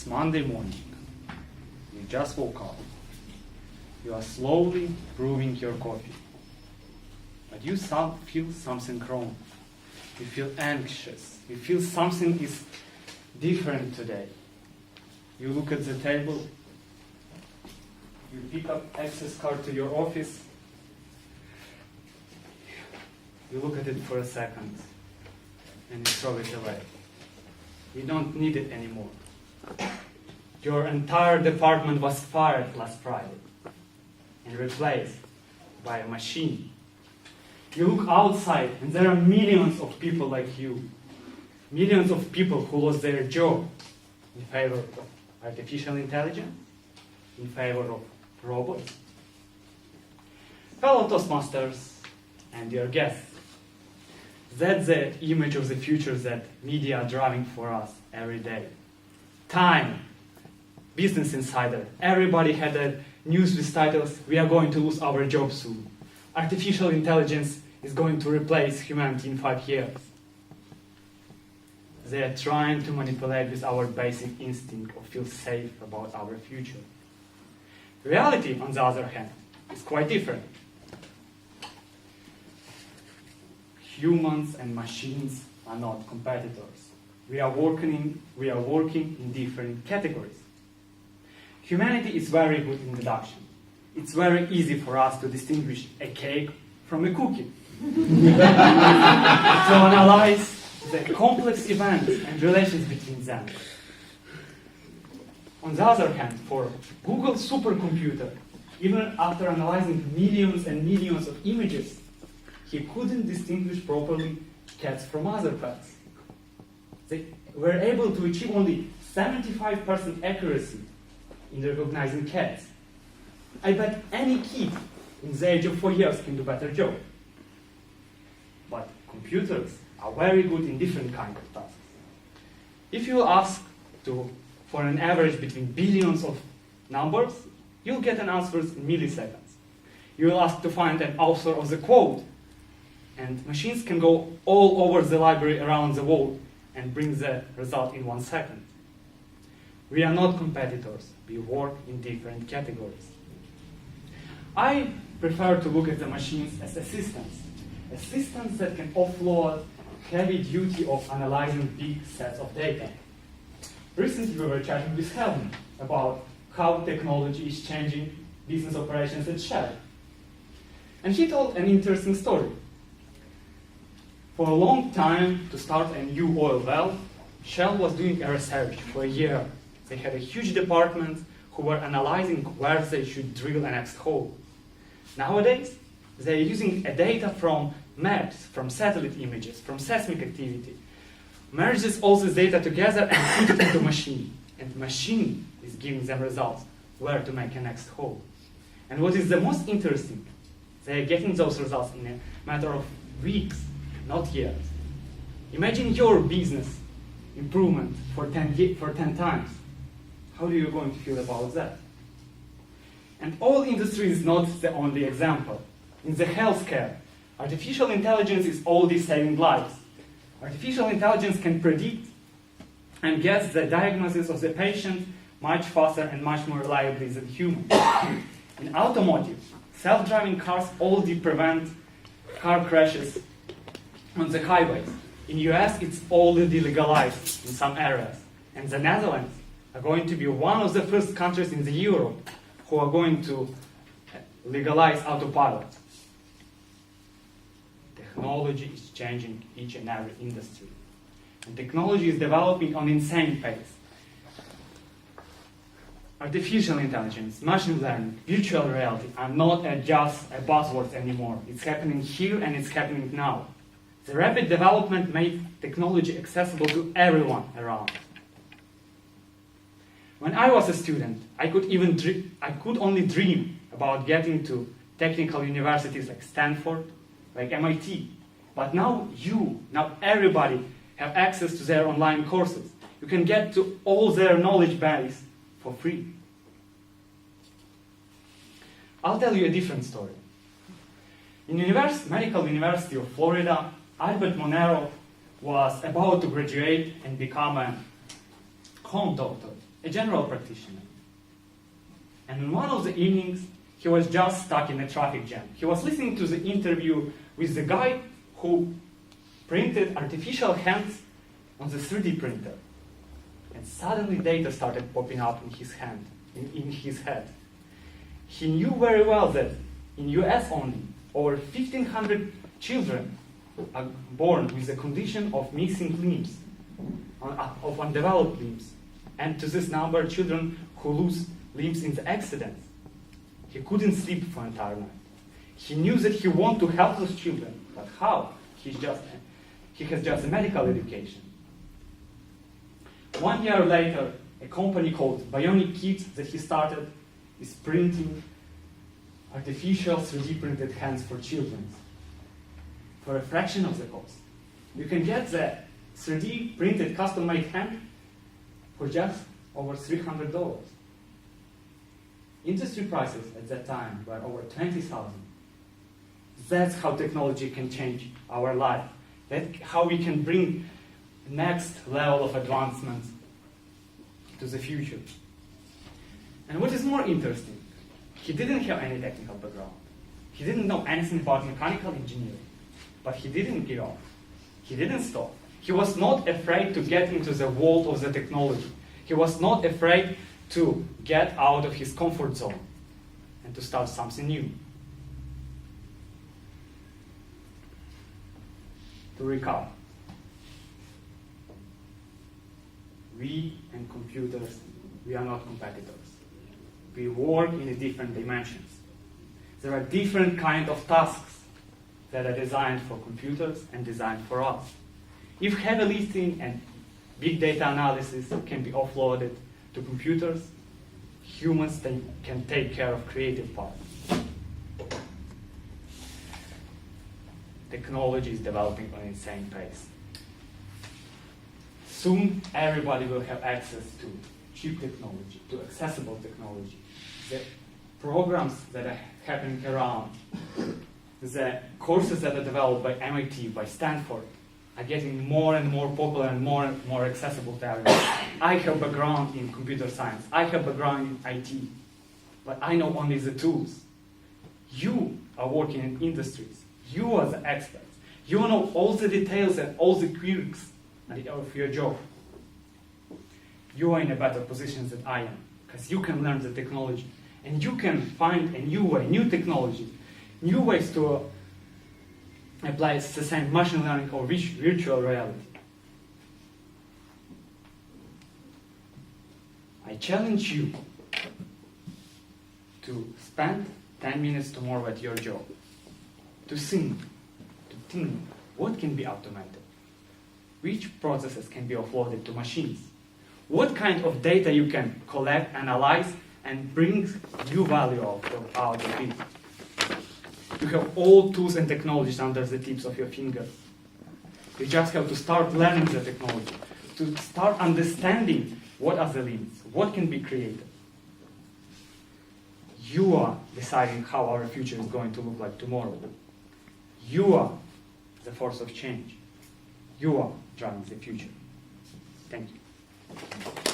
It's Monday morning. You just woke up. You are slowly brewing your coffee. But you feel something wrong. You feel anxious. You feel something is different today. You look at the table. You pick up access card to your office. You look at it for a second and you throw it away. You don't need it anymore. Your entire department was fired last Friday and replaced by a machine. You look outside and there are millions of people like you. Millions of people who lost their job in favor of artificial intelligence, in favor of robots. Fellow Toastmasters and your guests, that's the image of the future that media are driving for us every day. Time, Business Insider, everybody had a news with titles, "We are going to lose our jobs soon." Artificial intelligence is going to replace humanity in 5 years. They are trying to manipulate with our basic instinct of feel safe about our future. Reality, on the other hand, is quite different. Humans and machines are not competitors. We are working in different categories. Humanity is very good in deduction. It's very easy for us to distinguish a cake from a cookie. To analyze the complex events and relations between them. On the other hand, for Google's supercomputer, even after analyzing millions and millions of images, he couldn't distinguish properly cats from other pets. They were able to achieve only 75% accuracy in recognizing cats. I bet any kid in the age of 4 years can do a better job. But computers are very good in different kinds of tasks. If you ask for an average between billions of numbers, you'll get an answer in milliseconds. You'll ask to find an author of the quote, and machines can go all over the library around the world and bring the result in 1 second. We are not competitors. We work in different categories. I prefer to look at the machines as assistants. Assistants that can offload heavy duty of analyzing big sets of data. Recently we were chatting with Helmut about how technology is changing business operations at Shell. And he told an interesting story. For a long time, to start a new oil well, Shell was doing a research for a year. They had a huge department who were analyzing where they should drill the next hole. Nowadays, they're using data from maps, from satellite images, from seismic activity, merges all this data together and put it into a machine. And the machine is giving them results where to make a next hole. And what is the most interesting, they're getting those results in a matter of weeks, not years. Imagine your business improvement for 10 times. How are you going to feel about that? And oil industry is not the only example. In the healthcare, artificial intelligence is already saving lives. Artificial intelligence can predict and guess the diagnosis of the patient much faster and much more reliably than humans. In automotive, self-driving cars already prevent car crashes on the highways. In US, it's already legalized in some areas. And the Netherlands are going to be one of the first countries in Europe who are going to legalize autopilot. Technology is changing each and every industry. And technology is developing on insane pace. Artificial intelligence, machine learning, virtual reality are not just a buzzword anymore. It's happening here and it's happening now. The rapid development made technology accessible to everyone around. When I was a student, I could only dream about getting to technical universities like Stanford, like MIT. But now everybody have access to their online courses. You can get to all their knowledge base for free. I'll tell you a different story. In Medical University of Florida, Albert Monero was about to graduate and become a home doctor. a general practitioner. And in one of the evenings, he was just stuck in a traffic jam. He was listening to the interview with the guy who printed artificial hands on the 3D printer. And suddenly data started popping up in his hand, in his head. He knew very well that in US only, over 1,500 children are born with the condition of missing limbs, of undeveloped limbs. And to this number, children who lose limbs in the accidents. He couldn't sleep for an entire night. He knew that he wanted to help those children, but how? He has just a medical education. 1 year later, a company called Bionic Kids that he started is printing artificial 3D printed hands for children for a fraction of the cost. You can get the 3D printed custom-made hand for just over $300. Industry prices at that time were over $20,000. That's how technology can change our life. That's how we can bring next level of advancement to the future. And what is more interesting, he didn't have any technical background. He didn't know anything about mechanical engineering. But he didn't give up. He didn't stop. He was not afraid to get into the world of the technology. He was not afraid to get out of his comfort zone and to start something new. To recap, we and computers, we are not competitors. We work in different dimensions. There are different kinds of tasks that are designed for computers and designed for us. If heavy lifting and big data analysis can be offloaded to computers, humans can take care of creative part. Technology is developing at an insane pace. Soon, everybody will have access to cheap technology, to accessible technology. The programs that are happening around, the courses that are developed by MIT, by Stanford, are getting more and more popular and more accessible to everyone. I have background in computer science. I have background in IT. But I know only the tools. You are working in industries. You are the experts. You know all the details and all the quirks of your job. You are in a better position than I am, because you can learn the technology. And you can find a new way, new technology, new ways to apply the same machine learning or virtual reality. I challenge you to spend 10 minutes tomorrow at your job, to think what can be automated, which processes can be offloaded to machines, what kind of data you can collect, analyze, and bring new value out of it. You have all tools and technologies under the tips of your fingers. You just have to start learning the technology, to start understanding what are the limits, what can be created. You are deciding how our future is going to look like tomorrow. You are the force of change. You are driving the future. Thank you.